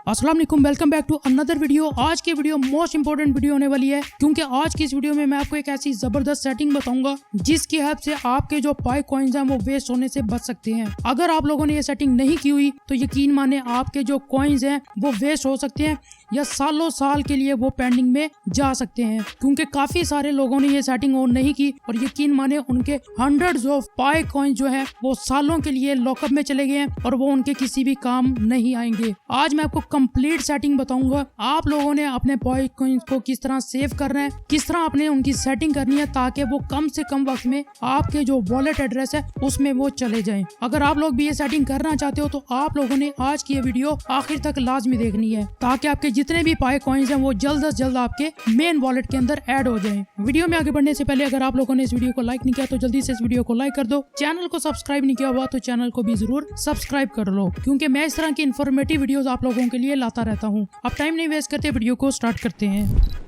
अस्सलाम वालेकुम, welcome back to another video. आज की वीडियो मोस्ट इंपोर्टेंट वीडियो होने वाली है क्योंकि आज की इस वीडियो में मैं आपको एक ऐसी जबरदस्त सेटिंग बताऊंगा जिसकी हेल्प से आपके जो पाई कॉइन्स हैं वो वेस्ट होने से बच सकते हैं। अगर आप लोगों ने ये सेटिंग नहीं की हुई तो यकीन माने आपके जो कॉइन्स हैं वो वेस्ट हो सकते हैं या सालों साल के लिए वो पेंडिंग में जा सकते हैं, क्योंकि काफी सारे लोगों ने ये सेटिंग ऑन नहीं की और यकीन माने उनके हंड्रेड्स ऑफ पाई कॉइन जो है वो सालों के लिए लॉकअप में चले गए हैं और वो उनके किसी भी काम नहीं आएंगे। आज मैं आपको कंप्लीट सेटिंग बताऊंगा आप लोगों ने अपने पाई कॉइन्स को किस तरह सेव करना है, किस तरह आपने उनकी सेटिंग करनी है ताकि वो कम से कम वक्त में आपके जो वॉलेट एड्रेस है उसमें वो चले जाएं। अगर आप लोग भी ये सेटिंग करना चाहते हो तो आप लोगों ने आज की ये वीडियो आखिर तक लाजमी देखनी है ताकि आपके जितने भी पाई कॉइन्स हैं वो जल्द से जल्द आपके मेन वॉलेट के अंदर ऐड हो जाएं। वीडियो में आगे बढ़ने से पहले अगर आप लोगों ने इस वीडियो को लाइक नहीं किया तो जल्दी से इस वीडियो को लाइक कर दो। चैनल को सब्सक्राइब नहीं किया हुआ तो चैनल को भी जरूर सब्सक्राइब कर लो, क्योंकि मैं इस तरह की इन्फॉर्मेटिव वीडियोस आप लोगों के लिए लाता रहता हूँ। अब टाइम नहीं वेस्ट करते, वीडियो को स्टार्ट करते हैं।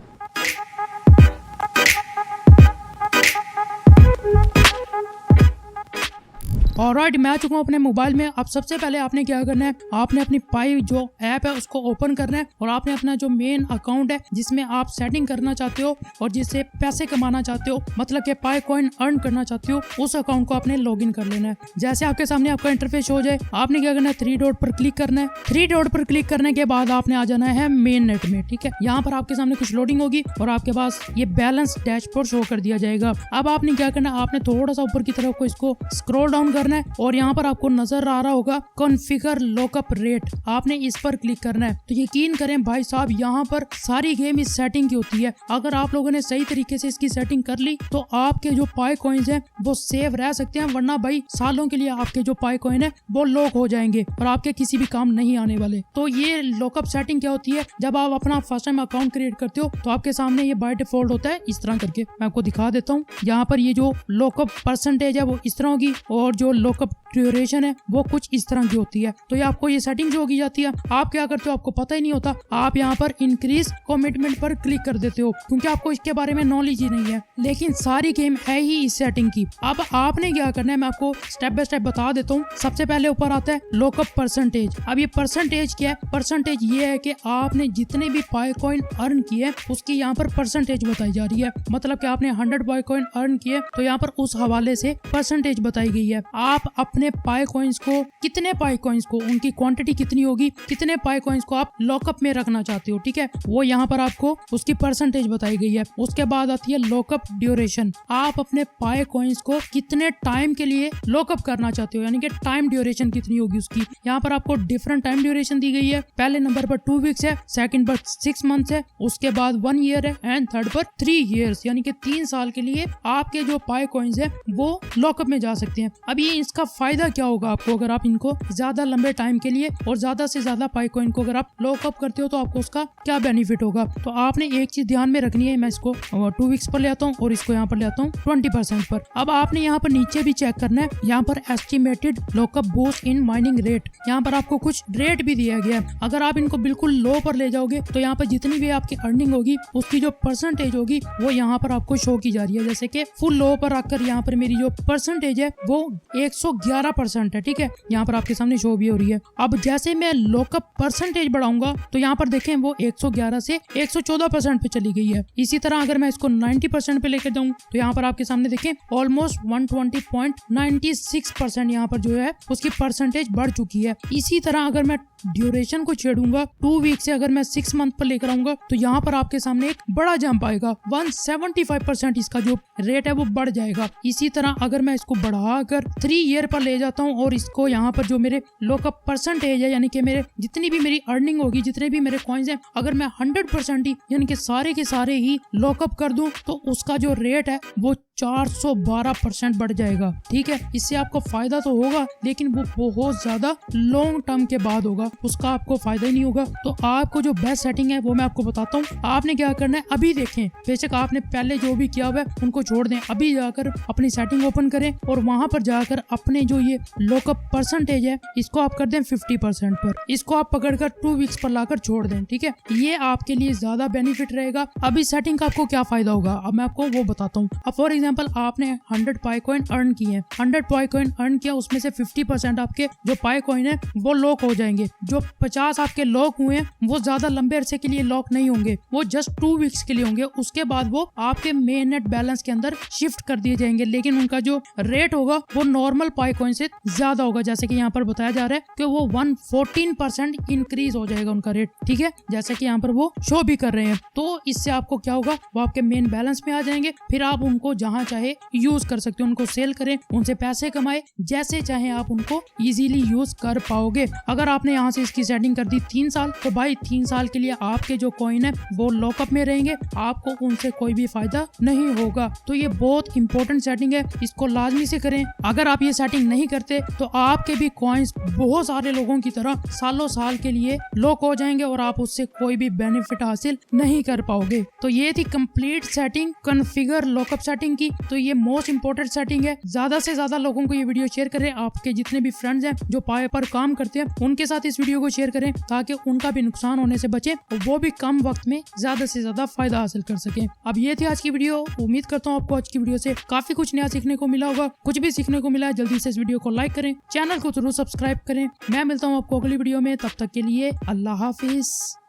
ऑलराइट, मैं आ चुका हूँ अपने मोबाइल में। अब सबसे पहले आपने क्या करना है, आपने अपनी पाई जो ऐप है उसको ओपन करना है और आपने अपना जो मेन अकाउंट है जिसमें आप सेटिंग करना चाहते हो और जिससे पैसे कमाना चाहते हो, मतलब कि पाई कॉइन अर्न करना चाहते हो, उस अकाउंट को आपने लॉगिन कर लेना है। जैसे आपके सामने आपका इंटरफेस हो जाए आपने क्या करना है, 3 डॉट पर क्लिक करना है। 3 डॉट पर क्लिक करने के बाद आपने आ जाना है मेन नेट में। ठीक है, यहाँ पर आपके सामने कुछ लोडिंग होगी और आपके पास ये बैलेंस डैशबोर्ड शो कर दिया जाएगा। अब आपने क्या करना है, आपने थोड़ा सा ऊपर की तरफ को इसको स्क्रॉल डाउन करना है और यहाँ पर आपको नजर आ रहा होगा कॉन्फ़िगर लॉकअप रेट, आपने इस पर क्लिक करना है। तो यकीन करें भाई साहब, यहाँ पर सारी गेम इस सेटिंग की होती है। अगर आप लोगों ने सही तरीके से इसकी सेटिंग कर ली तो आपके जो पाई कॉइन्स हैं वो सेव रह सकते हैं, वरना भाई सालों के लिए आपके जो पाई कॉइन है वो लॉक हो जाएंगे और आपके किसी भी काम नहीं आने वाले। तो ये लॉकअप सेटिंग क्या होती है, जब आप अपना फर्स्ट टाइम अकाउंट क्रिएट करते हो तो आपके सामने ये बाय डिफॉल्ट होता है इस तरह करके। मैं आपको दिखा देता हूँ। यहाँ पर ये जो लॉकअप परसेंटेज है वो इस तरह होगी और जो लॉकअप ड्यूरेशन है वो कुछ इस तरह की होती है। तो ये आपको ये सेटिंग जो होगी जाती है, आप क्या करते हो आपको पता ही नहीं होता, आप यहाँ पर इंक्रीज कमिटमेंट पर क्लिक कर देते हो क्योंकि आपको इसके बारे में नॉलेज ही नहीं है, लेकिन सारी गेम है ही इस सेटिंग की। अब आपने क्या करना है मैं आपको स्टेप बाय स्टेप बता देता हूँ। सबसे पहले ऊपर आता है लॉकअप परसेंटेज। अब ये परसेंटेज क्या है, परसेंटेज ये है कि आपने जितने भी पाई कॉइन अर्न किए उसकी यहाँ पर परसेंटेज बताई जा रही है। मतलब कि आपने 100 पाई कॉइन अर्न किए तो यहाँ पर उस हवाले से परसेंटेज बताई गई है। आप अपने पाई कॉइन्स को, कितने पाई कॉइन्स को, उनकी क्वांटिटी कितनी होगी, कितने पाई कॉइन्स को आप लॉकअप में रखना चाहते हो, ठीक है, वो यहाँ पर आपको उसकी परसेंटेज बताई गई है। उसके बाद आती है लॉकअप ड्यूरेशन। आप अपने पाई कॉइन्स को कितने टाइम के लिए लॉकअप करना चाहते हो, यानी कि टाइम ड्यूरेशन कितनी होगी उसकी। यहाँ पर आपको डिफरेंट टाइम ड्यूरेशन दी गई है। पहले नंबर पर 2 वीक्स है, सेकंड पर 6 मंथ्स है, उसके बाद 1 ईयर है एंड थर्ड पर 3 ईयर्स, यानी कि 3 साल के लिए आपके जो पाई कॉइन्स है वो लॉकअप में जा सकते हैं। अब ये इसका फायदा क्या होगा आपको, अगर आप इनको ज्यादा लंबे टाइम के लिए और ज्यादा से ज्यादा पाई कॉइन को अगर आप लॉकअप करते हो तो आपको उसका क्या बेनिफिट होगा। तो आपने एक चीज ध्यान में रखनी है, मैं इसको 2 वीक्स पर ले आता हूँ और इसको यहाँ पर ले आता हूँ 20% पर। अब आपने यहाँ पर नीचे भी चेक करना है, यहाँ पर estimated lockup boost in mining rate, यहाँ पर आपको कुछ रेट भी दिया गया है। अगर आप इनको बिल्कुल लो पर ले जाओगे तो यहाँ पर जितनी भी आपकी अर्निंग होगी उसकी जो परसेंटेज होगी वो यहाँ पर आपको शो की जा रही है। जैसे कि फुल लो पर आकर यहाँ पर मेरी जो परसेंटेज है वो 111% है, ठीक है, यहाँ पर आपके सामने शो भी हो रही है। अब जैसे मैं लॉकअप परसेंटेज बढ़ाऊंगा तो यहाँ पर देखें वो 111 से 114% पे चली गई है। इसी तरह अगर मैं इसको 90% पे लेकर जाऊं तो यहाँ पर आपके सामने देखें ऑलमोस्ट 120.96% यहाँ पर जो है उसकी परसेंटेज बढ़ चुकी है। इसी तरह अगर मैं ड्यूरेशन को छेड़ूंगा 2 वीक से अगर मैं 6 मंथ पर लेकर आऊंगा तो यहाँ पर आपके सामने एक बड़ा जंप आएगा, 175% इसका जो रेट है वो बढ़ जाएगा। इसी तरह अगर मैं इसको बढ़ाकर 3 ईयर पर ले जाता हूँ और इसको यहाँ पर जो मेरे लॉकअप परसेंटेज है, यानी कि मेरे जितनी भी मेरी अर्निंग होगी, जितने भी मेरे कॉइन्स हैं, अगर मैं 100% ही यानी कि सारे के सारे ही लॉकअप कर दूं तो उसका जो रेट है वो 412% बढ़ जाएगा। ठीक है, इससे आपको फायदा तो होगा लेकिन वो बहुत ज्यादा लॉन्ग टर्म के बाद होगा, उसका आपको फायदा ही नहीं होगा। तो आपको जो बेस्ट सेटिंग है वो मैं आपको बताता हूँ। आपने क्या करना है, अभी देखें, बेशक आपने पहले जो भी किया हुआ है उनको छोड़ दें, अभी जाकर अपनी सेटिंग ओपन करें और वहां पर जाकर अपने जो ये लॉकअप परसेंटेज है इसको आप कर दें 50% पर। इसको आप पकड़कर 2 वीक्स पर लाकर छोड़ दें, ठीक है, ये आपके लिए ज्यादा बेनिफिट रहेगा। अब इस सेटिंग का आपको क्या फायदा होगा अब मैं आपको वो बताता हूँ। अब फॉर एग्जाम्पल एग्जांपल आपने 100 पाई कॉइन अर्न किए हैं, 100 पाई कॉइन अर्न किया, उसमें से 50% आपके जो पाई कॉइन है वो लॉक हो जाएंगे। जो 50 आपके लॉक हुए हैं वो ज्यादा लंबे अरसे के लिए लॉक नहीं होंगे, वो जस्ट 2 वीक्स के लिए होंगे। उसके बाद वो आपके मेन नेट बैलेंस के अंदर शिफ्ट कर दिए जाएंगे, लेकिन उनका जो रेट होगा वो नॉर्मल पाई कॉइन से ज्यादा होगा। जैसे कि यहाँ पर बताया जा रहा है कि वो 114% इंक्रीज हो जाएगा उनका रेट, ठीक है, जैसे कि यहाँ पर वो शो भी कर रहे हैं। तो इससे आपको क्या होगा, वो आपके मेन बैलेंस में आ जाएंगे, फिर आप उनको जहां चाहे यूज कर सकते हो, उनको सेल करें, उनसे पैसे कमाए, जैसे चाहे आप उनको इजीली यूज कर पाओगे। अगर आपने यहाँ से इसकी सेटिंग कर दी 3 साल, तो भाई 3 साल के लिए आपके जो कॉइन है वो लॉकअप में रहेंगे, आपको उनसे कोई भी फायदा नहीं होगा। तो ये बहुत इंपॉर्टेंट सेटिंग है, इसको लाजमी से करें। अगर आप ये सेटिंग नहीं करते तो आपके भी कॉइन्स बहुत सारे लोगों की तरह सालों साल के लिए लॉक हो जाएंगे और आप उससे कोई भी बेनिफिट हासिल नहीं कर पाओगे। तो ये थी complete setting configure lockup setting की। तो ये मोस्ट इंपॉर्टेंट सेटिंग है। ज्यादा से ज्यादा लोगों को ये वीडियो शेयर करें, आपके जितने भी फ्रेंड्स हैं जो पाई पर काम करते हैं उनके साथ इस वीडियो को शेयर करें, ताकि उनका भी नुकसान होने से बचे और वो भी कम वक्त में ज्यादा से ज्यादा फायदा हासिल कर सके। अब ये थी आज की वीडियो। उम्मीद करता हूँ आपको आज की वीडियो से काफी कुछ नया सीखने को मिला होगा। कुछ भी सीखने को मिला है, जल्दी से इस वीडियो को लाइक करें, चैनल को जरूर सब्सक्राइब करें। मैं मिलता हूँ आपको अगली वीडियो में, तब तक के लिए अल्लाह हाफिज।